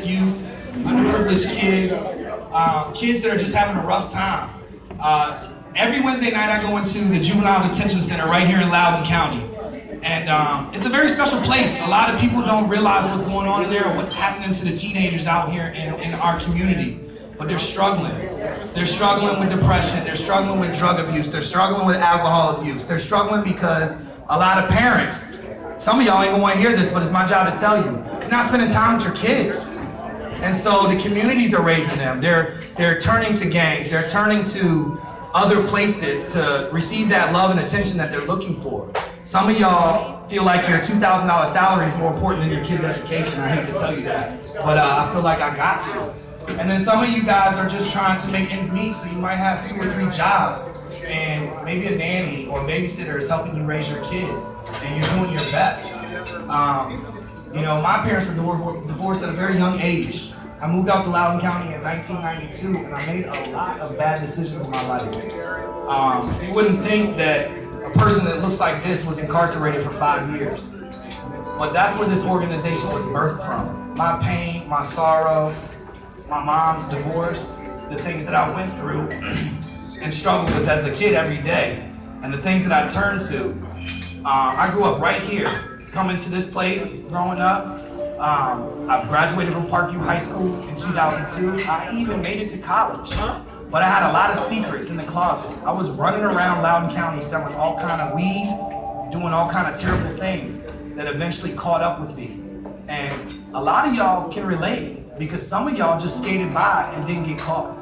at-risk youth, underprivileged kids, kids that are just having a rough time. Every Wednesday night I go into the Juvenile Detention Center right here in Loudoun County. And it's a very special place. A lot of people don't realize what's going on in there or what's happening to the teenagers out here in our community. But they're struggling. They're struggling with depression. They're struggling with drug abuse. They're struggling with alcohol abuse. They're struggling because a lot of parents, some of y'all ain't gonna want to hear this, but it's my job to tell you, you're not spending time with your kids. And so the communities are raising them. They're turning to gangs. They're turning to other places to receive that love and attention that they're looking for. Some of y'all feel like your $2,000 salary is more important than your kid's education. I hate to tell you that, but I feel like I got to. And then some of you guys are just trying to make ends meet, so you might have 2 or 3 jobs, and maybe a nanny or a babysitter is helping you raise your kids, and you're doing your best. You know, my parents were divorced at a very young age. I moved out to Loudoun County in 1992, and I made a lot of bad decisions in my life. You wouldn't think that a person that looks like this was incarcerated for 5 years. But that's where this organization was birthed from. My pain, my sorrow, my mom's divorce, the things that I went through and struggled with as a kid every day, and the things that I turned to. I grew up right here, coming to this place, growing up. I graduated from Parkview High School in 2002. I even made it to college. But I had a lot of secrets in the closet. I was running around Loudoun County selling all kind of weed, doing all kind of terrible things that eventually caught up with me. And a lot of y'all can relate because some of y'all just skated by and didn't get caught.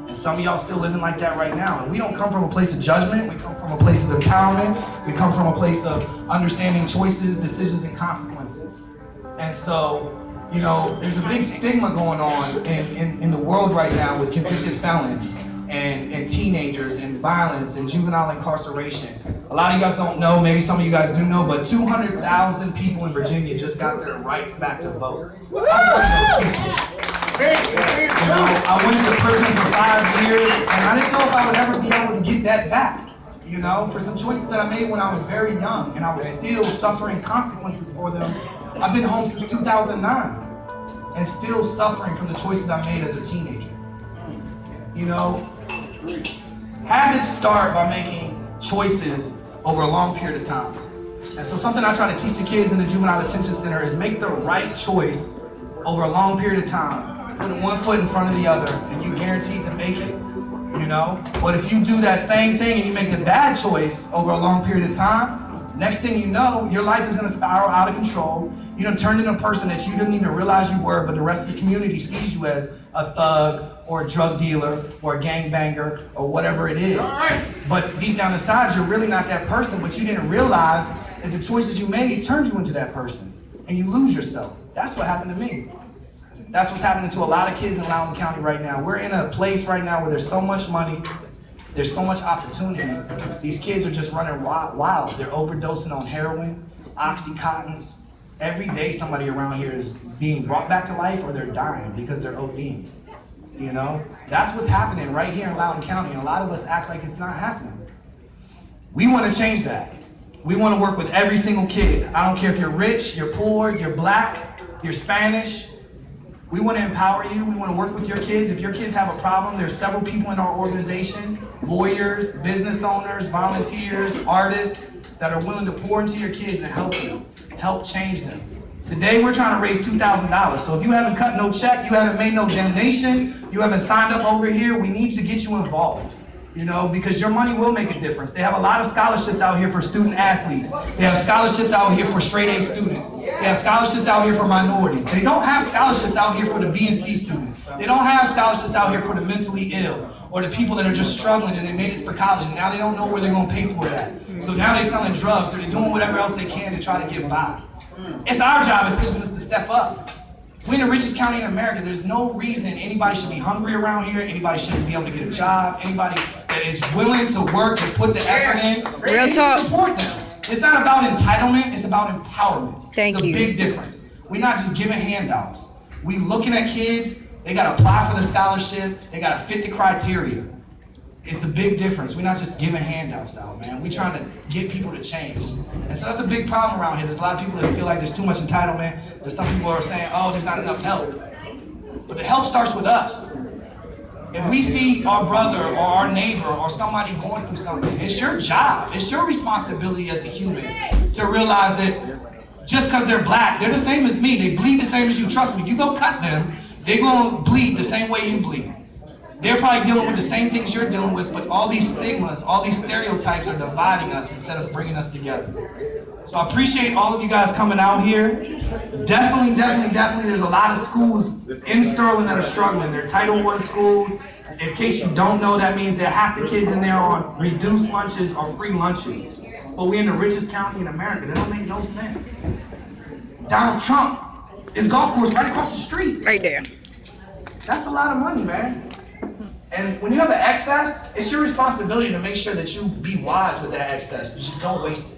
And some of y'all still living like that right now. And we don't come from a place of judgment. We come from a place of empowerment. We come from a place of understanding choices, decisions, and consequences. And so, you know, there's a big stigma going on in the world right now with convicted felons and teenagers and violence and juvenile incarceration. A lot of you guys don't know, maybe some of you guys do know, but 200,000 people in Virginia just got their rights back to vote. I'm one of those people. You know, I went into prison for 5 years, and I didn't know if I would ever be able to get that back, you know, for some choices that I made when I was very young, and I was still suffering consequences for them. I've been home since 2009 and still suffering from the choices I made as a teenager. You know, habits start by making choices over a long period of time. And so something I try to teach the kids in the Juvenile Detention Center is make the right choice over a long period of time. Put one foot in front of the other and you guaranteed to make it, you know? But if you do that same thing and you make the bad choice over a long period of time, next thing you know, your life is gonna spiral out of control. You done turned into a person that you didn't even realize you were, but the rest of the community sees you as a thug or a drug dealer or a gangbanger or whatever it is. But deep down inside, you're really not that person, but you didn't realize that the choices you made turned you into that person and you lose yourself. That's what happened to me. That's what's happening to a lot of kids in Loudoun County right now. We're in a place right now where there's so much money, there's so much opportunity. These kids are just running wild. They're overdosing on heroin, Oxycontins. Every day somebody around here is being brought back to life or they're dying because they're ODing. You know? That's what's happening right here in Loudoun County, and a lot of us act like it's not happening. We want to change that. We want to work with every single kid. I don't care if you're rich, you're poor, you're black, you're Spanish. We want to empower you. We want to work with your kids. If your kids have a problem, there's several people in our organization, lawyers, business owners, volunteers, artists, that are willing to pour into your kids and help you, help change them. Today, we're trying to raise $2,000. So if you haven't cut no check, you haven't made no donation, you haven't signed up over here, we need to get you involved. You know, because your money will make a difference. They have a lot of scholarships out here for student athletes. They have scholarships out here for straight A students. They have scholarships out here for minorities. They don't have scholarships out here for the B and C students. They don't have scholarships out here for the mentally ill or the people that are just struggling and they made it for college and now they don't know where they're going to pay for that. So now they're selling drugs or they're doing whatever else they can to try to get by. It's our job as citizens to step up. We're in the richest county in America. There's no reason anybody should be hungry around here. Anybody shouldn't be able to get a job. Anybody that is willing to work and put the effort in. Real talk. Support them. It's not about entitlement. It's about empowerment. Thank you. It's a big difference. We're not just giving handouts. We looking at kids. They got to apply for the scholarship. They got to fit the criteria. It's a big difference. We're not just giving handouts out, man. We're trying to get people to change. And so that's a big problem around here. There's a lot of people that feel like there's too much entitlement. There's some people who are saying, oh, there's not enough help. But the help starts with us. If we see our brother or our neighbor or somebody going through something, it's your job, it's your responsibility as a human to realize that just because they're black, they're the same as me. They bleed the same as you. Trust me, if you go cut them, they're going to bleed the same way you bleed. They're probably dealing with the same things you're dealing with, but all these stigmas, all these stereotypes are dividing us instead of bringing us together. So I appreciate all of you guys coming out here. Definitely, there's a lot of schools in Sterling that are struggling. They're Title I schools. In case you don't know, that means that half the kids in there are on reduced lunches or free lunches. But we're in the richest county in America. That don't make no sense. Donald Trump, his golf course right across the street. Right there. That's a lot of money, man. And when you have an excess, it's your responsibility to make sure that you be wise with that excess. You just don't waste it.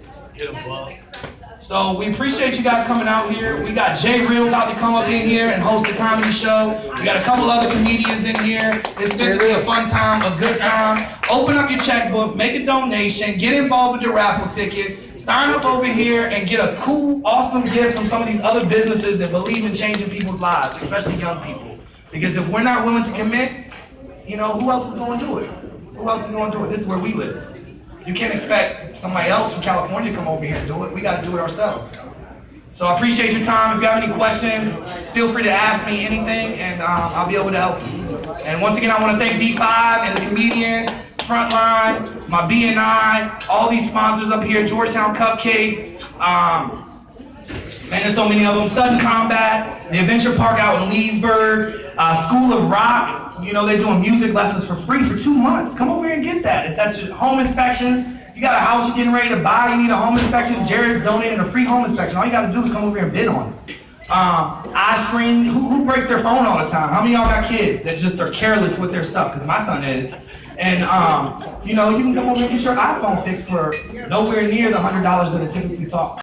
So we appreciate you guys coming out here. We got Jay Real about to come up in here and host a comedy show. We got a couple other comedians in here. It's going to be a fun time, a good time. Open up your checkbook, make a donation, get involved with the raffle ticket, sign up over here and get a cool, awesome gift from some of these other businesses that believe in changing people's lives, especially young people. Because if we're not willing to commit, you know, who else is going to do it? Who else is going to do it? This is where we live. You can't expect somebody else from California to come over here and do it. We got to do it ourselves. So I appreciate your time. If you have any questions, feel free to ask me anything, and I'll be able to help you. And once again, I want to thank D5 and the comedians, Frontline, my BNI, all these sponsors up here, Georgetown Cupcakes, man, there's so many of them. Sudden Combat, the Adventure Park out in Leesburg, School of Rock. You know, they're doing music lessons for free for 2 months. Come over here and get that. If that's your home inspections, if you got a house you're getting ready to buy, you need a home inspection, Jared's donating a free home inspection. All you got to do is come over here and bid on it. Eye screen, who breaks their phone all the time? How many of y'all got kids that just are careless with their stuff? Because my son is. And, you know, you can come over and get your iPhone fixed for nowhere near the $100 that it typically